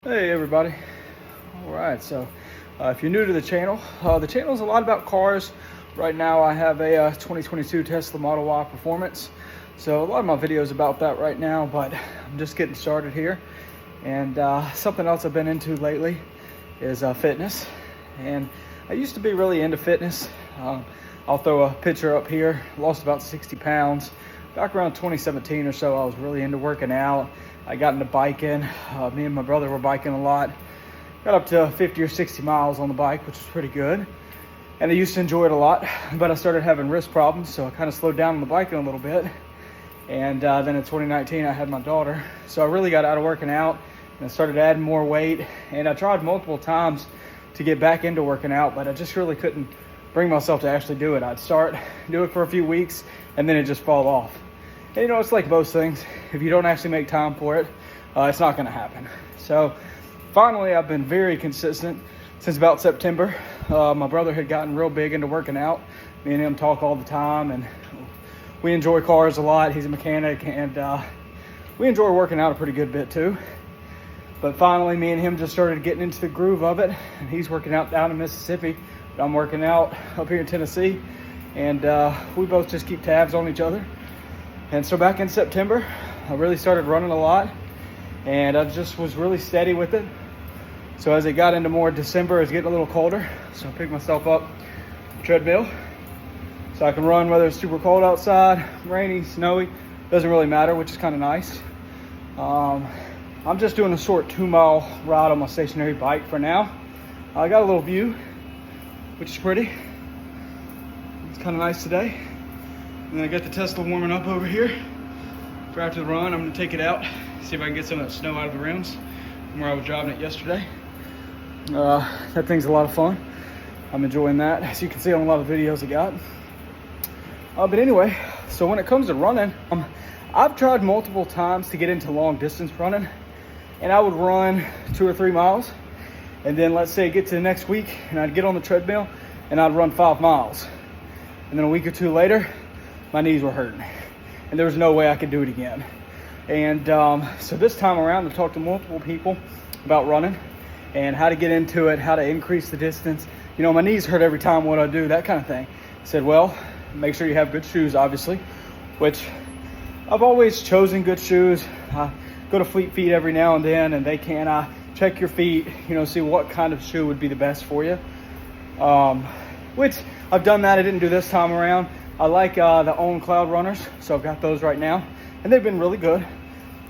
Hey everybody. All right, so if you're new to the channel is a lot about cars. Right now I have a 2022 Tesla Model Y Performance, so a lot of my videos about that right now, but I'm just getting started here. And something else I've been into lately is fitness, and I used to be really into fitness. I'll throw a picture up here. Lost about 60 pounds back around 2017 or so. I was really into working out. I got into biking. Me and my brother were biking a lot. Got up to 50 or 60 miles on the bike, which was pretty good. And I used to enjoy it a lot, but I started having wrist problems, so I kind of slowed down on the biking a little bit. And then in 2019, I had my daughter. So I really got out of working out and I started adding more weight. And I tried multiple times to get back into working out, but I just really couldn't bring myself to actually do it. I'd do it for a few weeks, and then it just fall off. And you know, it's like most things. If you don't actually make time for it, it's not going to happen. So finally, I've been very consistent since about September. My brother had gotten real big into working out. Me and him talk all the time, and we enjoy cars a lot. He's a mechanic, and we enjoy working out a pretty good bit too. But finally, me and him just started getting into the groove of it. And he's working out down in Mississippi. I'm working out up here in Tennessee, and we both just keep tabs on each other. And so back in September, I really started running a lot, and I just was really steady with it. So as it got into more December, it's getting a little colder. So I picked myself up a treadmill so I can run whether it's super cold outside, rainy, snowy, doesn't really matter, which is kind of nice. I'm just doing a short 2-mile ride on my stationary bike for now. I got a little view, which is pretty. It's kind of nice today. And then I got the Tesla warming up over here. For after the run, I'm gonna take it out, see if I can get some of that snow out of the rims from where I was driving it yesterday. That thing's a lot of fun. I'm enjoying that, as you can see on a lot of videos I got. But anyway, so when it comes to running, I've tried multiple times to get into long distance running, and I would run 2 or 3 miles, and then let's say get to the next week, and I'd get on the treadmill, and I'd run 5 miles. And then a week or two later, my knees were hurting, and there was no way I could do it again. And so this time around, I talked to multiple people about running and how to get into it, how to increase the distance. You know, my knees hurt every time what I do, that kind of thing. I said, well, make sure you have good shoes, obviously, which I've always chosen good shoes. I go to Fleet Feet every now and then, and they can check your feet, you know, see what kind of shoe would be the best for you. Which I've done that. I didn't do this time around. I like the Own Cloud runners, so I've got those right now, and they've been really good.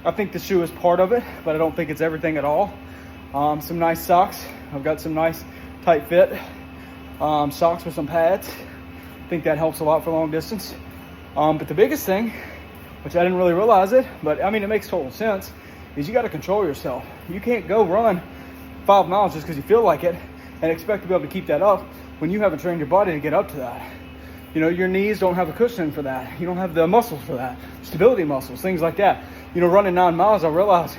I think the shoe is part of it, but I don't think it's everything at all. Some nice socks. I've got some nice tight fit socks with some pads. I think that helps a lot for long distance. But the biggest thing, which I didn't really realize it, but I mean, it makes total sense, is you got to control yourself. You can't go run 5 miles just because you feel like it and expect to be able to keep that up when you haven't trained your body to get up to that. You know, your knees don't have a cushion for that. You don't have the muscles for that. Stability muscles, things like that. You know, running 9 miles, I realized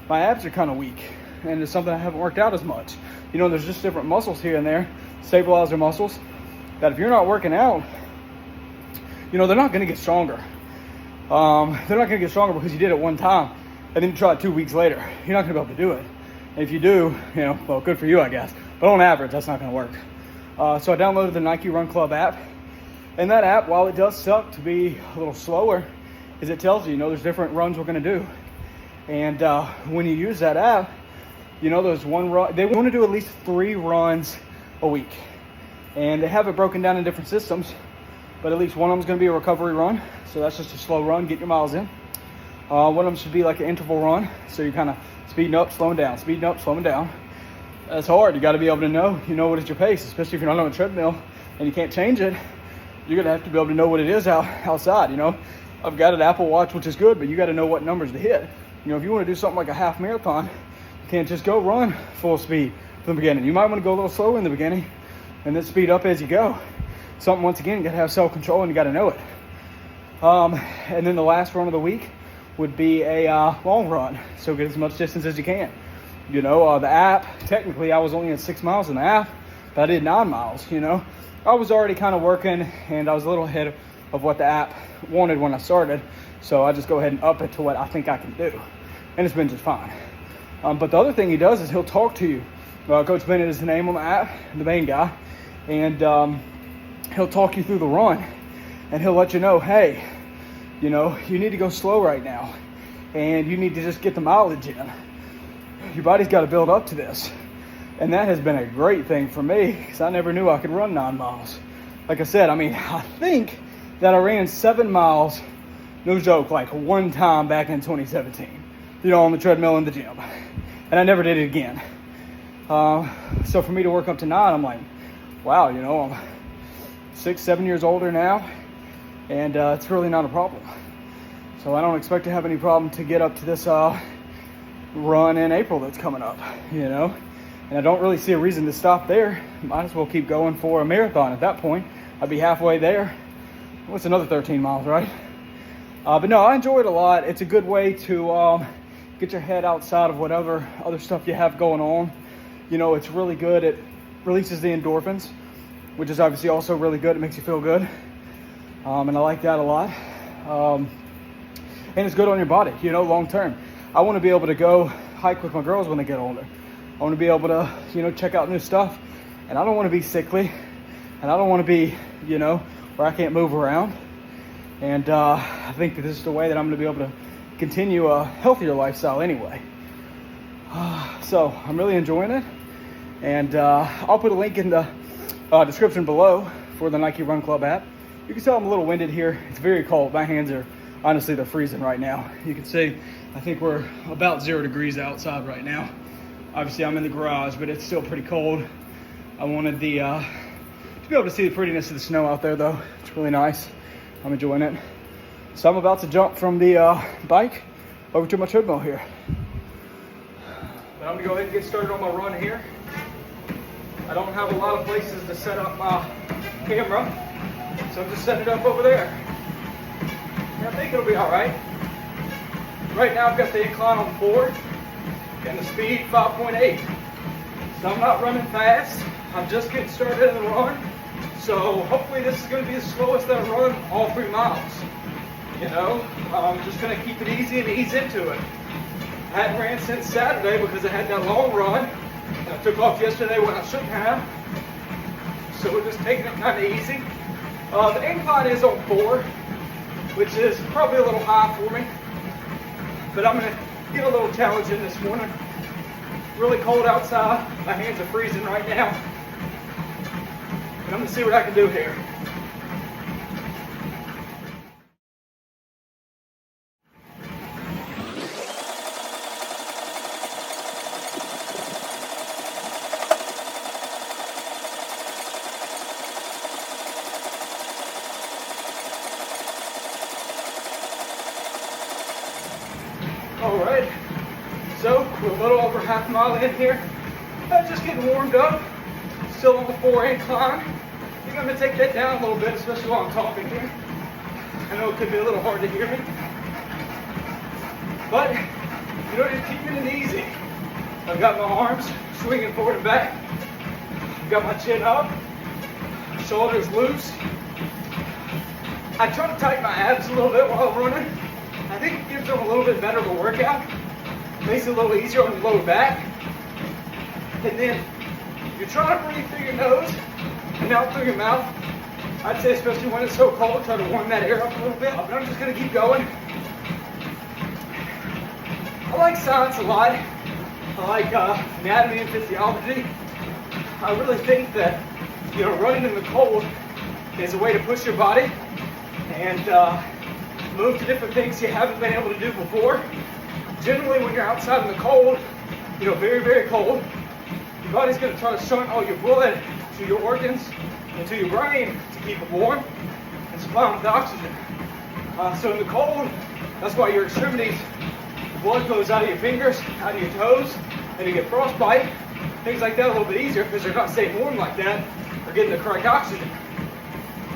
my abs are kind of weak, and it's something I haven't worked out as much. You know, there's just different muscles here and there, stabilizer muscles, that if you're not working out, you know, they're not going to get stronger. They're not going to get stronger because you did it one time and then you try it 2 weeks later. You're not going to be able to do it. And if you do, you know, well, good for you, I guess. But on average, that's not going to work. So I downloaded the Nike Run Club app. And that app, while it does suck to be a little slower, is it tells you, you know, there's different runs we're going to do. And when you use that app, you know, there's one run. They want to do at least 3 runs a week. And they have it broken down in different systems. But at least one of them is going to be a recovery run. So that's just a slow run, get your miles in. One of them should be like an interval run. So you're kind of speeding up, slowing down, speeding up, slowing down. That's hard. You got to be able to know, you know, what is your pace, especially if you're not on a treadmill and you can't change it. You're going to have to be able to know what it is outside, you know. I've got an Apple Watch, which is good, but you got to know what numbers to hit. You know, if you want to do something like a half marathon, you can't just go run full speed from the beginning. You might want to go a little slower in the beginning and then speed up as you go. Something, once again, you got to have self-control and you got to know it. And then the last run of the week would be a long run. So get as much distance as you can. You know, the app, technically I was only at 6 miles in the app, but I did 9 miles, you know. I was already kind of working, and I was a little ahead of what the app wanted when I started. So I just go ahead and up it to what I think I can do. And it's been just fine. But the other thing he does is he'll talk to you. Coach Bennett is the name on the app, the main guy. And he'll talk you through the run. And he'll let you know, hey, you know, you need to go slow right now. And you need to just get the mileage in. Your body's got to build up to this. And that has been a great thing for me because I never knew I could run 9 miles. Like I said, I mean, I think that I ran 7 miles, no joke, like one time back in 2017, you know, on the treadmill in the gym. And I never did it again. So for me to work up to 9, I'm like, wow, you know, I'm 6, 7 years older now, and it's really not a problem. So I don't expect to have any problem to get up to this run in April that's coming up, you know. And I don't really see a reason to stop there. Might as well keep going for a marathon at that point. I'd be halfway there. What's another 13 miles, right? But no, I enjoy it a lot. It's a good way to get your head outside of whatever other stuff you have going on. You know, it's really good. It releases the endorphins, which is obviously also really good. It makes you feel good. And I like that a lot. And it's good on your body, you know, long term. I want to be able to go hike with my girls when they get older. I want to be able to, you know, check out new stuff. And I don't want to be sickly. And I don't want to be, you know, where I can't move around. And I think that this is the way that I'm going to be able to continue a healthier lifestyle anyway. So I'm really enjoying it. And I'll put a link in the description below for the Nike Run Club app. You can tell I'm a little winded here. It's very cold. My hands are, honestly, they're freezing right now. You can see, I think we're about 0 degrees outside right now. Obviously, I'm in the garage, but it's still pretty cold. I wanted to be able to see the prettiness of the snow out there, though. It's really nice. I'm enjoying it. So I'm about to jump from the bike over to my treadmill here. But I'm gonna go ahead and get started on my run here. I don't have a lot of places to set up my camera, so I'm just setting it up over there. And I think it'll be all right. Right now I've got the incline on 4 and the speed 5.8. So I'm not running fast. I'm just getting started in the run. So hopefully this is going to be the slowest that I run all 3 miles. You know, I'm just going to keep it easy and ease into it. I hadn't ran since Saturday because I had that long run. And I took off yesterday when I shouldn't have. So we're just taking it kind of easy. The incline is on 4, which is probably a little high for me. But I'm going to get a little challenge in this morning. Really cold outside. My hands are freezing right now. And I'm going to see what I can do here. All right, so we're a little over half a mile in here. Just getting warmed up. Still on the 4 incline. I think I'm going to take that down a little bit, especially while I'm talking here. I know it could be a little hard to hear me. But, you know, just keeping it easy. I've got my arms swinging forward and back. I've got my chin up. Shoulders loose. I try to tighten my abs a little bit while I'm running. I think it gives them a little bit better of a workout. Makes it a little easier on the lower back. And then you try to breathe through your nose and out through your mouth. I'd say especially when it's so cold, try to warm that air up a little bit. But I'm just going to keep going. I like science a lot. I like anatomy and physiology. I really think that, you know, running in the cold is a way to push your body and move to different things you haven't been able to do before. Generally, when you're outside in the cold, you know, very, very cold, your body's going to try to shunt all your blood to your organs and to your brain to keep it warm and supply them with oxygen. So in the cold, that's why your extremities, the blood goes out of your fingers, out of your toes, and you get frostbite. Things like that a little bit easier because they're not staying warm like that or getting the correct oxygen.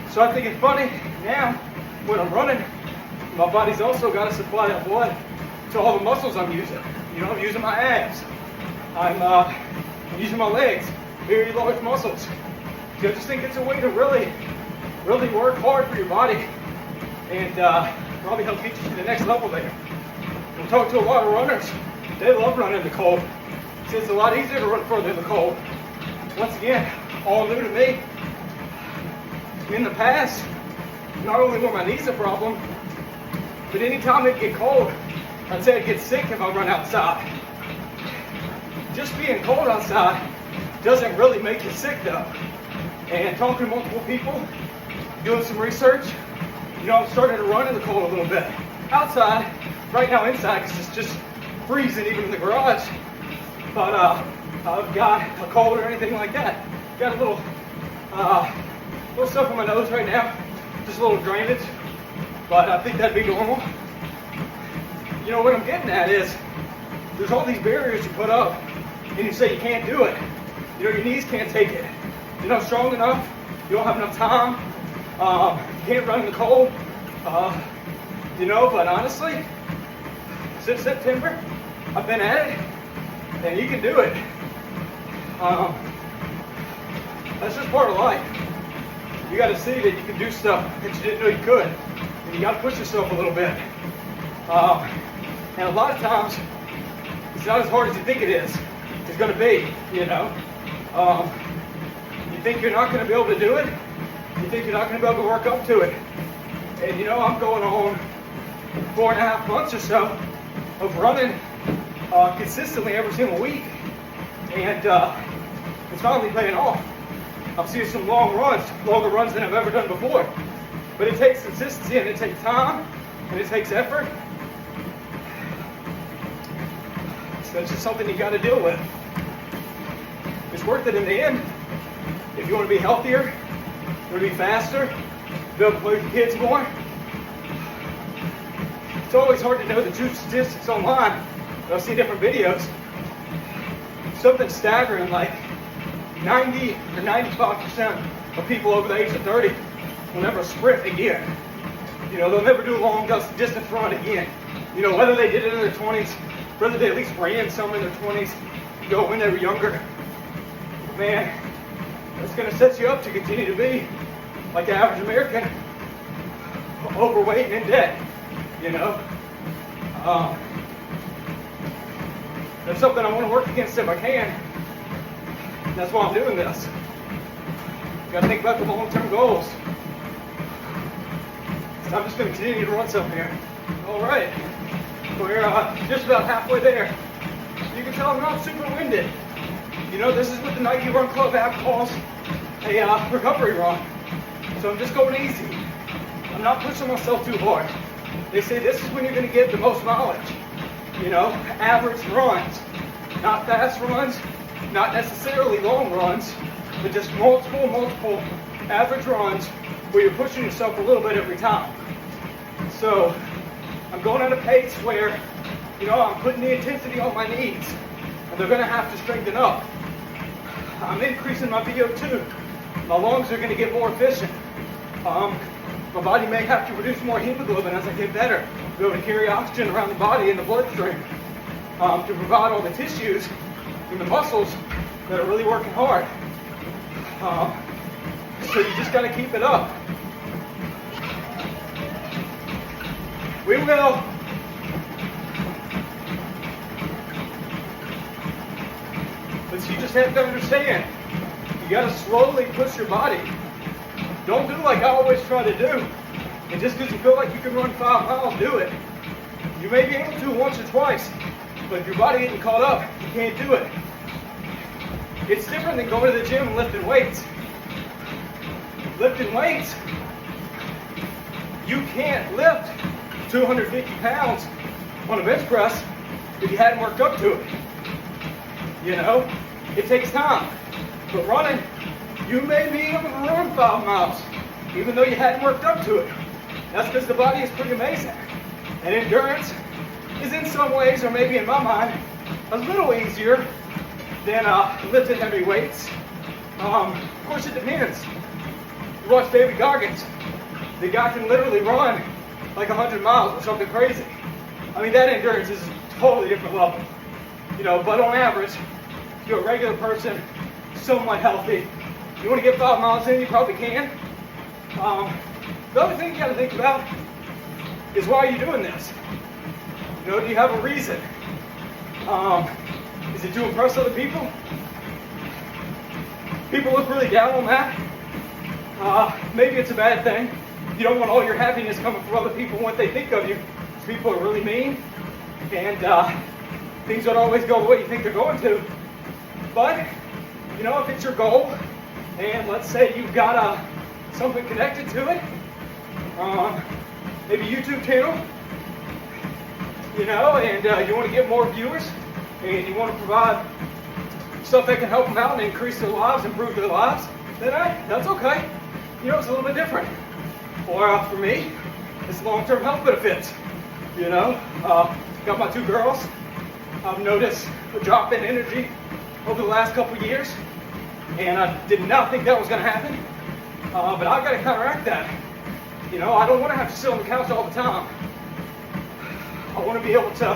So I think it's funny now when I'm running, my body's also got to supply that blood to all the muscles I'm using. You know, I'm using my abs. I'm using my legs, very large muscles. So I just think it's a way to really work hard for your body and probably help get you to the next level there. We talk to a lot of runners they love running in the cold. It's a lot easier to run further in the cold. Once again, all new to me. In the past, not only were my knees a problem, but anytime it'd get cold, I'd say I'd get sick if I run outside. Just being cold outside doesn't really make you sick though. And talking to multiple people, doing some research, I'm starting to run in the cold a little bit. Outside, right now inside, because it's just freezing even in the garage. But I've got a cold or anything like that. Got a little stuff on my nose right now, just a little drainage. But I think that'd be normal. What I'm getting at is, there's all these barriers you put up, and you say you can't do it. Your knees can't take it. You're not strong enough. You don't have enough time. You can't run in the cold. But honestly, since September, I've been at it, and you can do it. That's just part of life. You got to see that you can do stuff that you didn't know you could, and you got to push yourself a little bit. And a lot of times, it's not as hard as you think it is. It's going to be, You think you're not going to be able to do it. You think you're not going to be able to work up to it. And I'm going on 4.5 months or so of running consistently every single week. And it's finally paying off. I'm seeing some longer runs than I've ever done before. But it takes consistency, and it takes time, and it takes effort. So it's just something you got to deal with. It's worth it in the end. If you want to be healthier, you want to be faster, be able to play with your kids more. It's always hard to know the true statistics online. I've seen different videos. Something staggering, like 90 or 95% of people over the age of 30 will never sprint again. They'll never do a long distance run again. Whether they did it in their 20s, whether they at least ran some in their 20s, when they were younger. Man, it's going to set you up to continue to be like the average American, overweight and in debt. That's something I want to work against if I can. That's why I'm doing this. You got to think about the long-term goals. So I'm just going to continue to run some here. All right, we're just about halfway there. You can tell I'm not super winded. This is what the Nike Run Club app calls a recovery run. So I'm just going easy. I'm not pushing myself too hard. They say this is when you're going to get the most mileage. Average runs, not fast runs, not necessarily long runs, but just multiple average runs where you're pushing yourself a little bit every time. So I'm going at a pace where, I'm putting the intensity on my knees, and they're going to have to strengthen up. I'm increasing my VO2. My lungs are going to get more efficient. My body may have to produce more hemoglobin as I get better, to be able to carry oxygen around the body in the bloodstream, to provide all the tissues and the muscles that are really working hard. So you just got to keep it up. We will. But you just have to understand, you got to slowly push your body. Don't do like I always try to do. And just because you feel like you can run 5 miles, do it. You may be able to once or twice, but if your body isn't caught up, you can't do it. It's different than going to the gym and lifting weights. Lifting weights, you can't lift 250 pounds on a bench press if you hadn't worked up to it. It takes time. But running, you may be able to run 5 miles, even though you hadn't worked up to it. That's because the body is pretty amazing. And endurance is in some ways, or maybe in my mind, a little easier than lifting heavy weights. Of course, it depends. You watch David Goggins. The guy can literally run like 100 miles or something crazy. I mean, that endurance is a totally different level. But on average, if you're a regular person, somewhat healthy, you want to get 5 miles in, you probably can. The other thing you got to think about is why are you doing this? Do you have a reason? Is it to impress other people? People look really down on that. Maybe it's a bad thing. You don't want all your happiness coming from other people and what they think of you. People are really mean, and things don't always go the way you think they're going to. But, you know, if it's your goal, and let's say you've got something connected to it, maybe YouTube channel, you know, and you want to get more viewers, and you want to provide stuff that can help them out and increase their lives, improve their lives, then that's okay. You know, it's a little bit different. Or for me, it's long-term health benefits. You know, got my 2 girls. I've noticed a drop in energy over the last couple of years, and I did not think that was going to happen. But I've got to counteract that. You know, I don't want to have to sit on the couch all the time. I want to be able to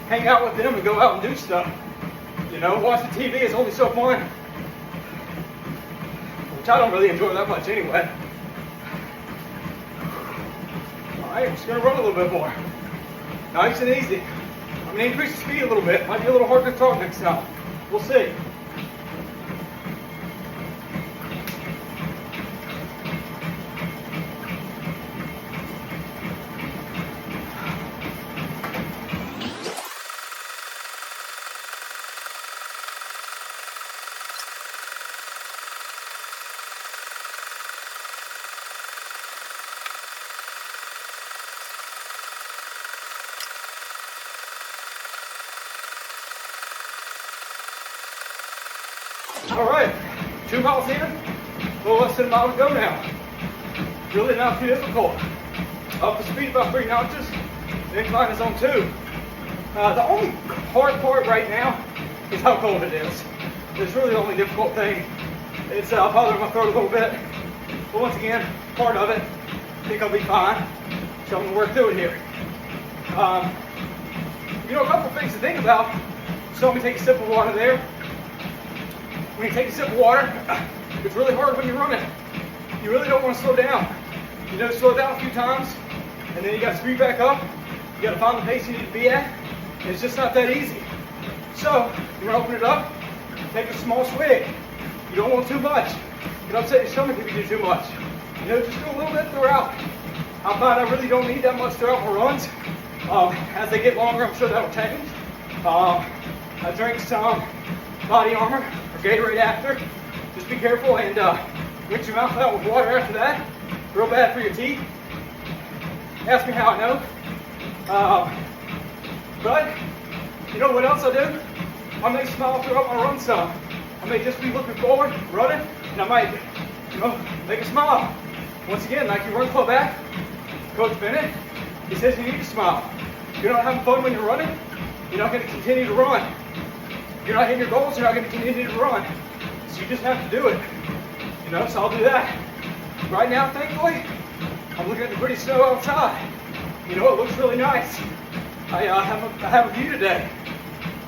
hang out with them and go out and do stuff. You know, watching TV is only so fun, which I don't really enjoy that much anyway. All right, I'm just going to run a little bit more. Nice and easy. I'm going to increase the speed a little bit. Might be a little harder to talk next time. We'll see. All right, 2 miles in, a little less than a mile to go now. Really not too difficult. Up the speed about 3 notches. The incline is on 2. The only hard part right now is how cold it is. It's really the only difficult thing. It's bothering my throat a little bit. But once again, part of it. I think I'll be fine. So I'm gonna work through it here. You know, a couple things to think about. So let me take a sip of water there. When you take a sip of water, it's really hard when you're running. You really don't want to slow down. You know, slow down a few times, and then you got to speed back up. You got to find the pace you need to be at, and it's just not that easy. So, you're going to open it up, take a small swig. You don't want too much. You can upset your stomach if you do too much. You know, just do a little bit throughout. I find I really don't need that much throughout my runs. As they get longer, I'm sure that'll change. I drink some Body Armor or Gatorade after. Just be careful and rinse your mouth out with water after that. Real bad for your teeth. Ask me how I know. But you know what else I do? I may smile throughout my run some. I may just be looking forward, running, and I might, you know, make a smile. Once again, like your run club app, Coach Bennett, he says you need to smile. If you're not having fun when you're running, you're not going to continue to run. If you're not hitting your goals, you're not going to continue to run. So you just have to do it. You know, so I'll do that. Right now, thankfully, I'm looking at the pretty snow outside. You know, it looks really nice. I have a view today.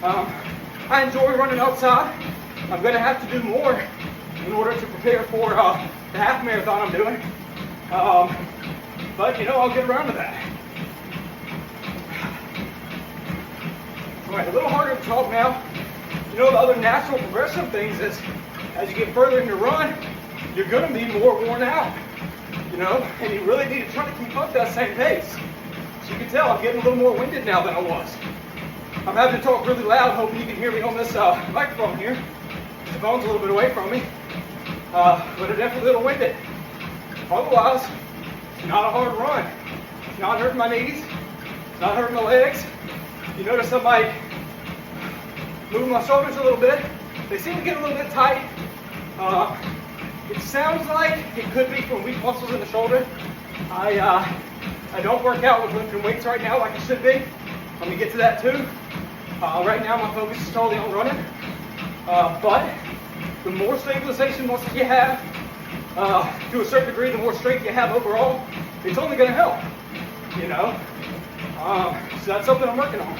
I enjoy running outside. I'm going to have to do more in order to prepare for the half marathon I'm doing. But, you know, I'll get around to that. All right, a little harder to talk now. You know, the other natural progressive things is as you get further in your run, you're going to be more worn out. You know, and you really need to try to keep up that same pace. So you can tell I'm getting a little more winded now than I was. I'm having to talk really loud, hoping you can hear me on this microphone here. The phone's a little bit away from me, but I'm definitely a little winded. Otherwise, it's not a hard run. It's not hurting my knees. It's not hurting my legs. You notice I might move my shoulders a little bit. They seem to get a little bit tight. It sounds like it could be from weak muscles in the shoulder. I don't work out with lifting weights right now like I should be. I'm gonna get to that too. Right now my focus is totally on running. But the more stabilization muscles you have, to a certain degree, the more strength you have overall, it's only gonna help, you know? So that's something I'm working on.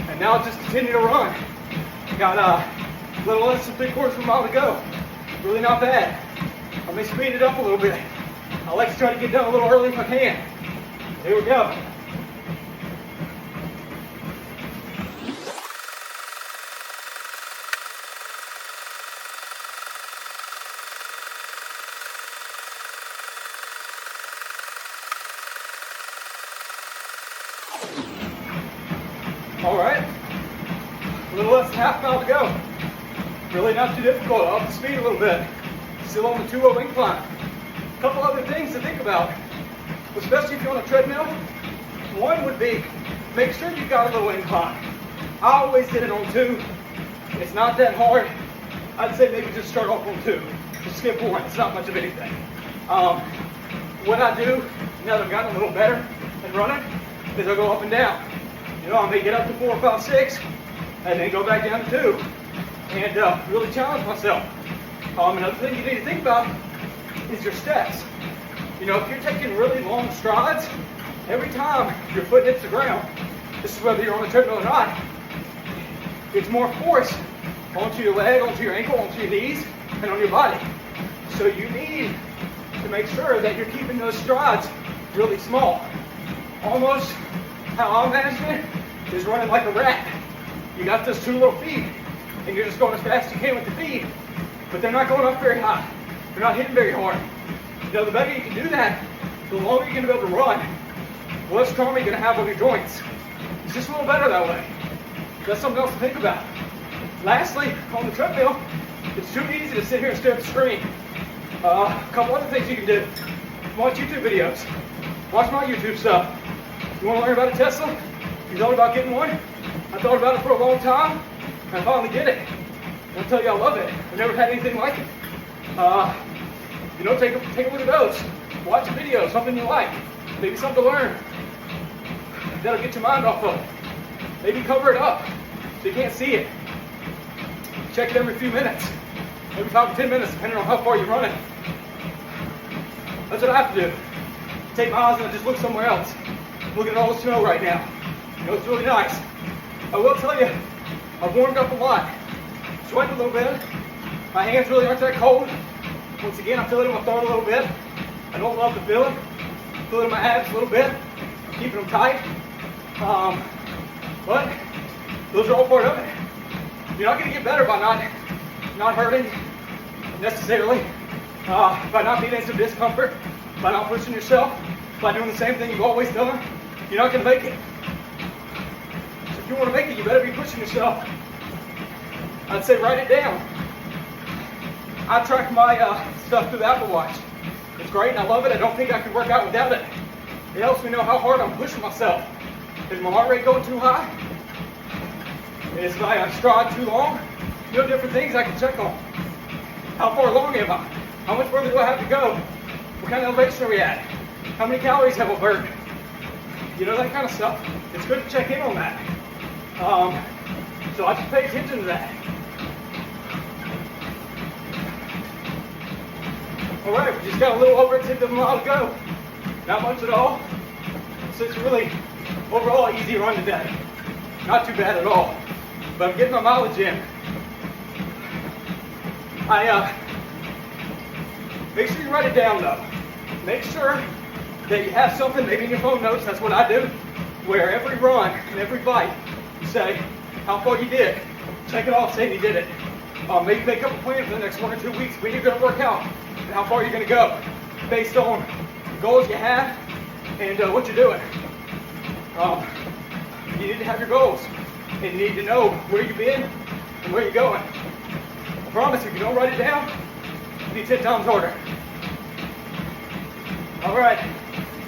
And now I'll just continue to run. Got a little less than 3/4 of a mile to go. Really not bad. I may speed it up a little bit. I like to try to get done a little early if I can. Here we go. All right, a little less than half mile to go. Really not too difficult, up the speed a little bit. Still on the 2-0 incline. A couple other things to think about, especially if you're on a treadmill. One would be, make sure you've got a little incline. I always did it on 2. It's not that hard. I'd say maybe just start off on 2. Just skip 1, it's not much of anything. What I do, now that I've gotten a little better at running, is I go up and down. You know, I may get up to 4, 5, 6, and then go back down to 2, and really challenge myself. Another thing you need to think about is your steps. You know, if you're taking really long strides, every time your foot hits the ground, this is whether you're on the treadmill or not, it's more force onto your leg, onto your ankle, onto your knees, and on your body. So you need to make sure that you're keeping those strides really small. Almost how I imagine it is running like a rat. You got those 2 little feet, and you're just going as fast as you can with the feet, but they're not going up very high. They're not hitting very hard. You know, the better you can do that, the longer you're going to be able to run, the less trauma you're going to have on your joints. It's just a little better that way. That's something else to think about. Lastly, on the treadmill, it's too easy to sit here and stare at the screen. A couple other things you can do. Watch YouTube videos. Watch my YouTube stuff. You want to learn about a Tesla? You thought about getting one? I thought about it for a long time, and I finally did it. I'll tell you, I love it. I've never had anything like it. You know, take a look at those. Watch a video, something you like. Maybe something to learn. That'll get your mind off of it. Maybe cover it up so you can't see it. Check it every few minutes. Maybe 5 to 10 minutes, depending on how far you're running. That's what I have to do. Take my eyes and I just look somewhere else. Look at all the snow right now. You know, it's really nice. I will tell you, I've warmed up a lot. Sweating a little bit. My hands really aren't that cold. Once again, I feel it in my throat a little bit. I don't love the feeling. Feel it in my abs a little bit. I'm keeping them tight. But those are all part of it. You're not going to get better by not hurting necessarily, by not being in some discomfort, by not pushing yourself, by doing the same thing you've always done. You're not going to make it. So if you want to make it, you better be pushing yourself. I'd say write it down. I track my stuff through the Apple Watch. It's great and I love it. I don't think I could work out without it. It helps me know how hard I'm pushing myself. Is my heart rate going too high? Is my stride too long? You know, different things I can check on. How far along am I? How much further do I have to go? What kind of elevation are we at? How many calories have I burned? You know, that kind of stuff. It's good to check in on that. So I just pay attention to that. All right, we just got a little over 10th of a mile to go. Not much at all. So it's really overall easy run today. Not too bad at all. But I'm getting my mileage in. Make sure you write it down though. Make sure that you have something, maybe in your phone notes, that's what I do, where every run and every bite, you say how far you did. Check it off saying you did it. Maybe make up a plan for the next 1 or 2 weeks when you're going to work out and how far you're going to go based on the goals you have and what you're doing. You need to have your goals and you need to know where you've been and where you're going. I promise if you don't write it down, you need 10 times harder. All right,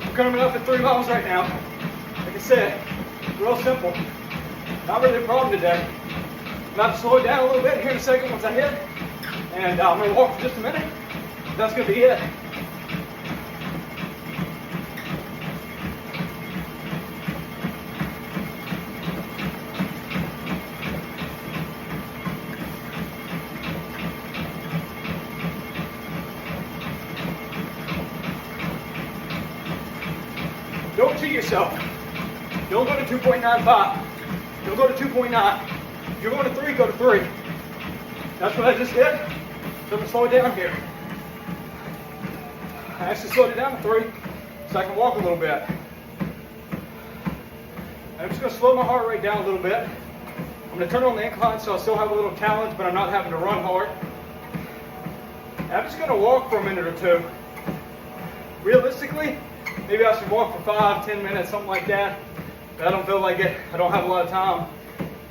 I'm coming up at 3 miles right now. Like I said, real simple. Not really a problem today. I'm about to slow it down a little bit here in a second once I hit. And I'm going to walk for just a minute. That's going to be it. Don't cheat yourself. Don't go to 2.95. Don't go to 2.9. If you're going to 3, go to 3. That's what I just did. So I'm going to slow it down here. I actually slowed it down to 3 so I can walk a little bit. I'm just going to slow my heart rate down a little bit. I'm going to turn on the incline so I still have a little challenge, but I'm not having to run hard. And I'm just going to walk for a minute or 2. Realistically, maybe I should walk for 5, 10 minutes, something like that. but I don't feel like it. I don't have a lot of time.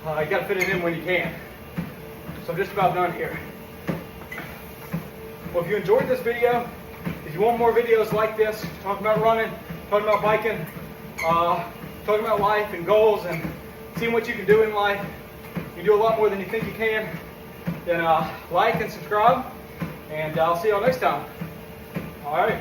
You gotta fit it in when you can. So I'm just about done here. Well, if you enjoyed this video, if you want more videos like this, talking about running, talking about biking, talking about life and goals and seeing what you can do in life, you do a lot more than you think you can, then like and subscribe, and I'll see y'all next time. All right.